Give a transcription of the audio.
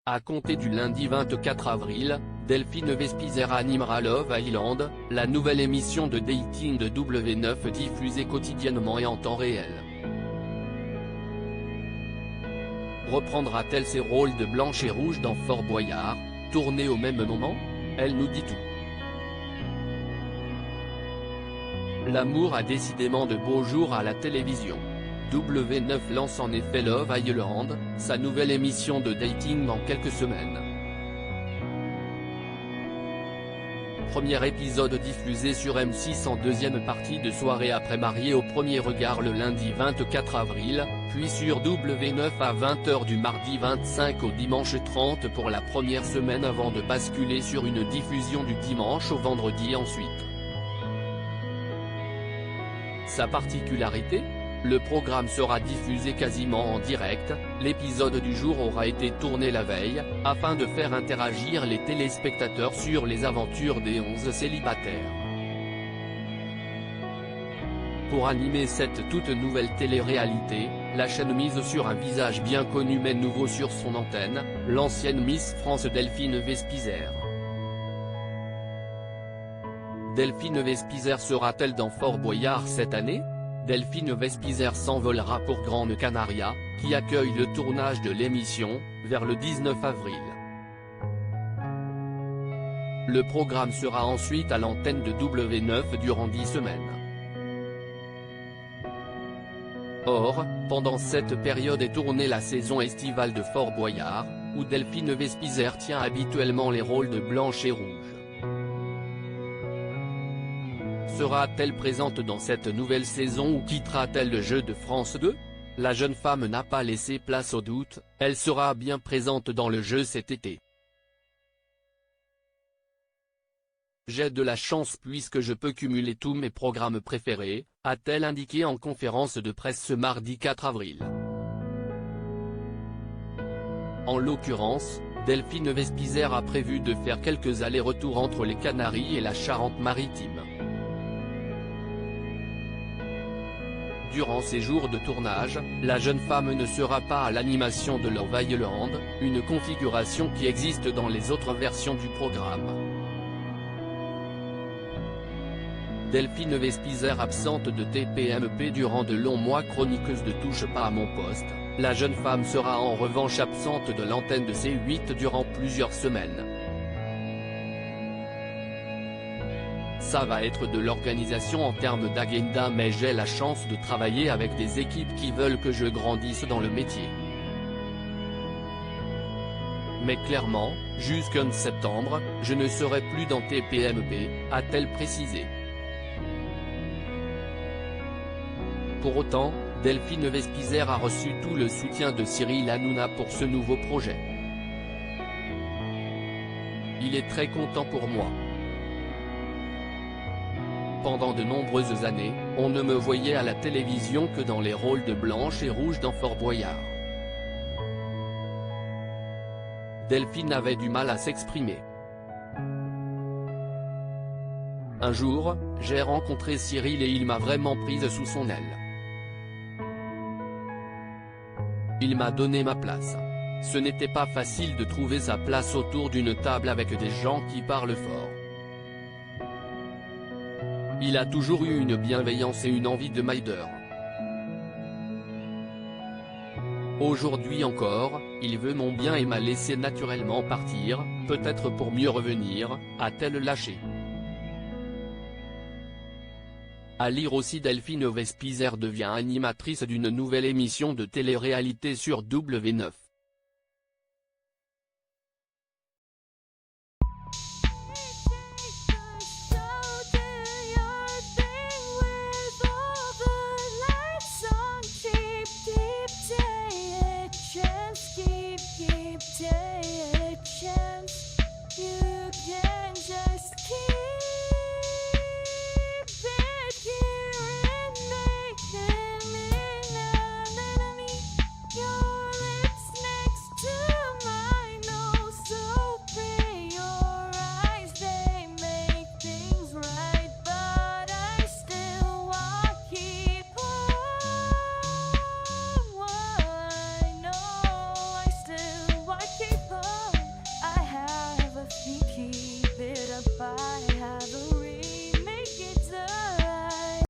À compter du lundi 24 avril, Delphine Vespizer animera Love Island, la nouvelle émission de dating de W9 diffusée quotidiennement et en temps réel. Reprendra-t-elle ses rôles de Blanche et Rouge dans Fort Boyard, tournés au même moment? Elle nous dit tout. L'amour a décidément de beaux jours à la télévision. W9 lance en effet Love Island, sa nouvelle émission de dating en quelques semaines. Premier épisode diffusé sur M6 en deuxième partie de soirée après Marié au premier regard le lundi 24 avril, puis sur W9 à 20h du mardi 25 au dimanche 30 pour la première semaine avant de basculer sur une diffusion du dimanche au vendredi ensuite. Sa particularité ? Le programme sera diffusé quasiment en direct, l'épisode du jour aura été tourné la veille, afin de faire interagir les téléspectateurs sur les aventures des 11 célibataires. Pour animer cette toute nouvelle télé-réalité, la chaîne mise sur un visage bien connu mais nouveau sur son antenne, l'ancienne Miss France Delphine Vespizer. Delphine Vespizer sera-t-elle dans Fort Boyard cette année ? Delphine Vespizer s'envolera pour Grande Canaria, qui accueille le tournage de l'émission, vers le 19 avril. Le programme sera ensuite à l'antenne de W9 durant 10 semaines. Or, pendant cette période est tournée la saison estivale de Fort Boyard, où Delphine Vespizer tient habituellement les rôles de Blanche et Rouge. Sera-t-elle présente dans cette nouvelle saison ou quittera-t-elle le jeu de France 2 ? La jeune femme n'a pas laissé place au doute, elle sera bien présente dans le jeu cet été. J'ai de la chance puisque je peux cumuler tous mes programmes préférés, a-t-elle indiqué en conférence de presse ce mardi 4 avril. En l'occurrence, Delphine Vespizer a prévu de faire quelques allers-retours entre les Canaries et la Charente-Maritime. Durant ces jours de tournage, la jeune femme ne sera pas à l'animation de Love Island, une configuration qui existe dans les autres versions du programme. Delphine Vespizer absente de TPMP durant de longs mois chroniqueuse de Touche pas à mon poste, la jeune femme sera en revanche absente de l'antenne de C8 durant plusieurs semaines. Ça va être de l'organisation en termes d'agenda mais j'ai la chance de travailler avec des équipes qui veulent que je grandisse dans le métier. Mais clairement, jusqu'en septembre, je ne serai plus dans TPMP, a-t-elle précisé. Pour autant, Delphine Vespizer a reçu tout le soutien de Cyril Hanouna pour ce nouveau projet. Il est très content pour moi. Pendant de nombreuses années, on ne me voyait à la télévision que dans les rôles de Blanche et Rouge dans Fort Boyard. Delphine avait du mal à s'exprimer. Un jour, j'ai rencontré Cyril et il m'a vraiment prise sous son aile. Il m'a donné ma place. Ce n'était pas facile de trouver sa place autour d'une table avec des gens qui parlent fort. Il a toujours eu une bienveillance et une envie de m'aider. Aujourd'hui encore, il veut mon bien et m'a laissé naturellement partir, peut-être pour mieux revenir, a-t-elle lâché. À lire aussi Delphine Vespizer devient animatrice d'une nouvelle émission de télé-réalité sur W9. pas